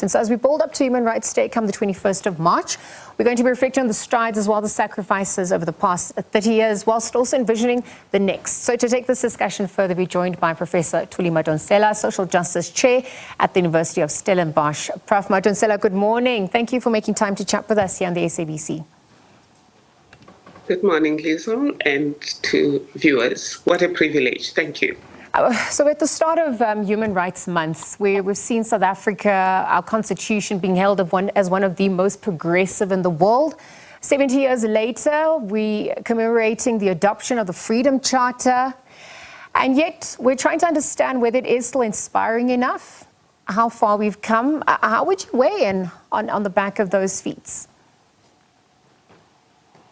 And so as we build up to Human Rights Day come the 21st of March, we're going to be reflecting on the strides as well as the sacrifices over the past 30 years, whilst also envisioning the next. So to take this discussion further, we're joined by Professor Thuli Madonsela, Social Justice Chair at the University of Stellenbosch. Prof. Madonsela, good morning. Thank you for making time to chat with us here on the SABC. Good morning, Lisa, and to viewers. What a privilege. Thank you. So at the start of Human Rights Month, we've seen South Africa, our constitution being held as one of the most progressive in the world. 70 years later, we're commemorating the adoption of the Freedom Charter. And yet we're trying to understand whether it is still inspiring enough, how far we've come. How would you weigh in on the back of those feats?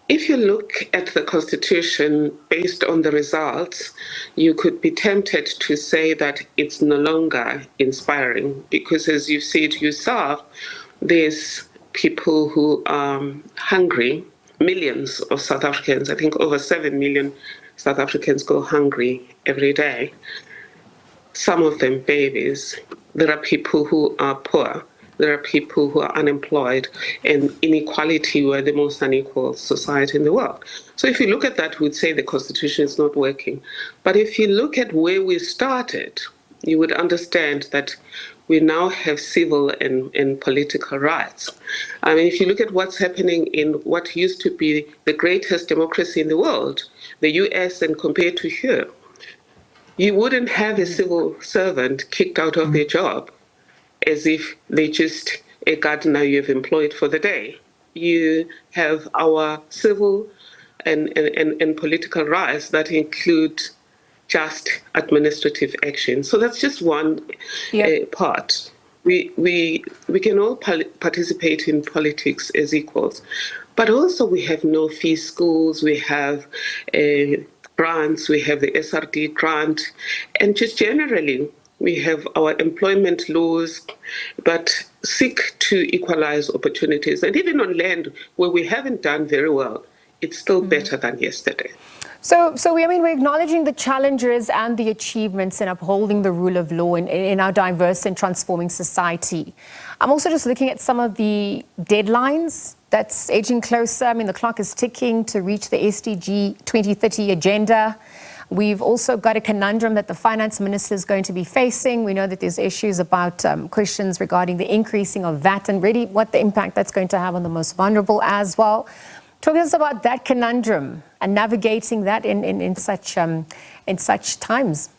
If you look at the Constitution based on the results, you could be tempted to say that it's no longer inspiring because, as you said yourself, there's people who are hungry, millions of South Africans, I think over 7 million South Africans go hungry every day, some of them babies. There are people who are poor. There are people who are unemployed, and inequality, we're the most unequal society in the world. So if you look at that, we'd say the Constitution is not working. But if you look at where we started, you would understand that we now have civil and political rights. I mean, if you look at what's happening in what used to be the greatest democracy in the world, the US, and compared to here, you wouldn't have a civil servant kicked out of their job as if they're just a gardener you've employed for the day. You have our civil and political rights that include just administrative action. So that's just one part. We can all participate in politics as equals, but also we have no-fee schools, we have grants, we have the SRD grant, and just generally, we have our employment laws, but seek to equalize opportunities. And even on land where we haven't done very well, it's still better than yesterday. So we're acknowledging the challenges and the achievements in upholding the rule of law in our diverse and transforming society. I'm also just looking at some of the deadlines that's edging closer. I mean, the clock is ticking to reach the SDG 2030 agenda. We've also got a conundrum that the finance minister is going to be facing. We know that there's issues about questions regarding the increasing of VAT and really what the impact that's going to have on the most vulnerable as well. Talk to us about that conundrum and navigating that in such times.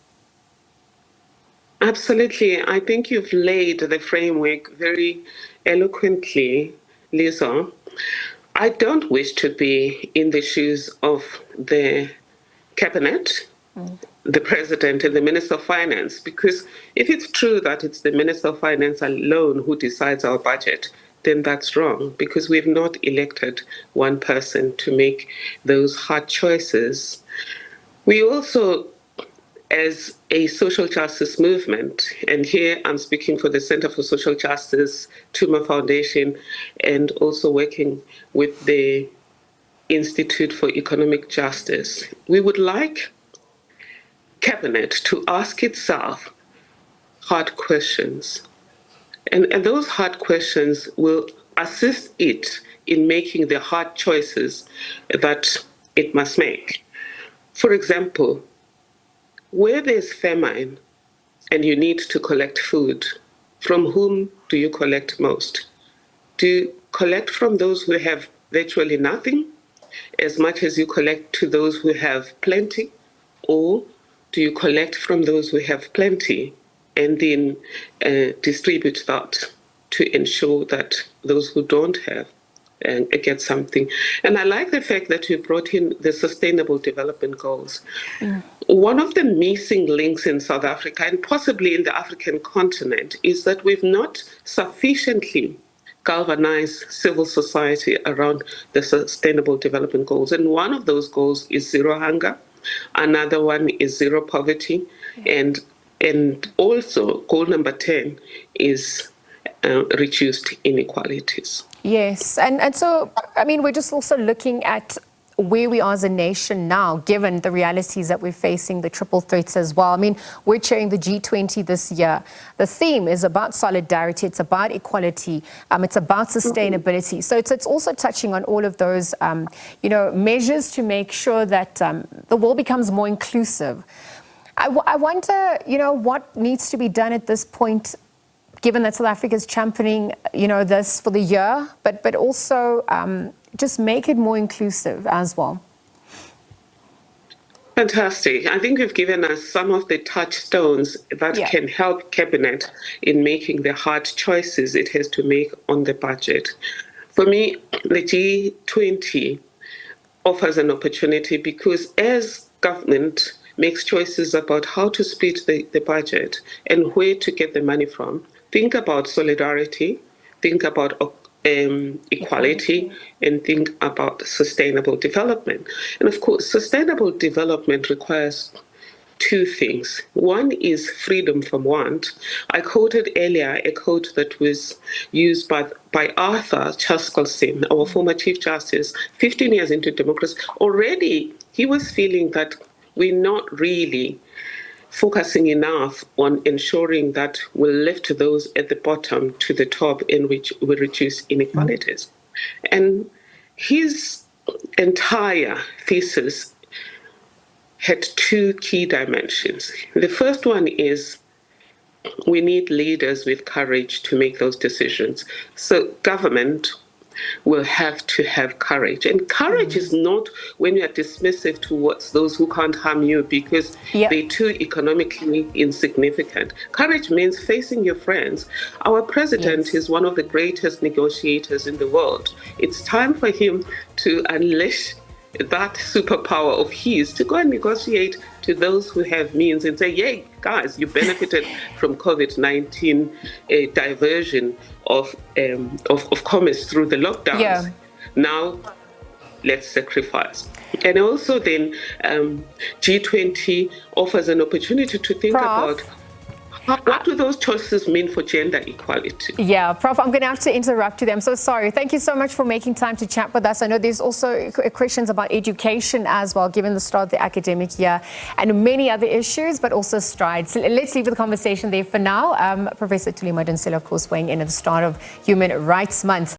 Absolutely. I think you've laid the framework very eloquently, Lisa. I don't wish to be in the shoes of the cabinet, the president and the minister of finance, because if it's true that it's the minister of finance alone who decides our budget, then that's wrong, because we've not elected one person to make those hard choices. We also, as a social justice movement, and here I'm speaking for the Center for Social Justice, Tuma Foundation, and also working with the Institute for Economic Justice, we would like Cabinet to ask itself hard questions. And those hard questions will assist it in making the hard choices that it must make. For example, where there's famine and you need to collect food, from whom do you collect most? Do you collect from those who have virtually nothing, as much as you collect to those who have plenty? Or do you collect from those who have plenty and then distribute that to ensure that those who don't have get something? And I like the fact that you brought in the Sustainable Development Goals. One of the missing links in South Africa and possibly in the African continent is that we've not sufficiently galvanize civil society around the Sustainable Development Goals. And one of those goals is zero hunger. Another one is zero poverty. And also goal number 10 is reduced inequalities. Yes. And so, I mean, we're just also looking at where we are as a nation now, given the realities that we're facing, the triple threats as well. I mean, we're chairing the G20 this year. The theme is about solidarity, it's about equality, it's about sustainability. So it's also touching on all of those, measures to make sure that the world becomes more inclusive. I wonder, what needs to be done at this point, given that South Africa is championing, this for the year, but also just make it more inclusive as well. Fantastic. I think you've given us some of the touchstones that can help Cabinet in making the hard choices it has to make on the budget. For me, the G20 offers an opportunity because as government makes choices about how to split the budget and where to get the money from, think about solidarity, think about equality, and think about sustainable development. And of course, sustainable development requires two things. One is freedom from want. I quoted earlier a quote that was used by Arthur Chaskalson, our former Chief Justice, 15 years into democracy. Already, he was feeling that we're not really focusing enough on ensuring that we lift those at the bottom to the top in which we reduce inequalities. And his entire thesis had two key dimensions. The first one is we need leaders with courage to make those decisions. So government will have to have courage. And courage is not when you are dismissive towards those who can't harm you because they're too economically insignificant. Courage means facing your friends. Our president is one of the greatest negotiators in the world. It's time for him to unleash that superpower of his to go and negotiate to those who have means and say, yay, guys, you benefited from COVID-19 diversion of commerce through the lockdowns. Now, let's sacrifice. And also then G20 offers an opportunity to think about what do those choices mean for gender equality? Yeah, Prof, I'm going to have to interrupt you there. I'm so sorry. Thank you so much for making time to chat with us. I know there's also questions about education as well, given the start of the academic year, and many other issues, but also strides. Let's leave the conversation there for now. Professor Thuli Madonsela, of course, weighing in at the start of Human Rights Month.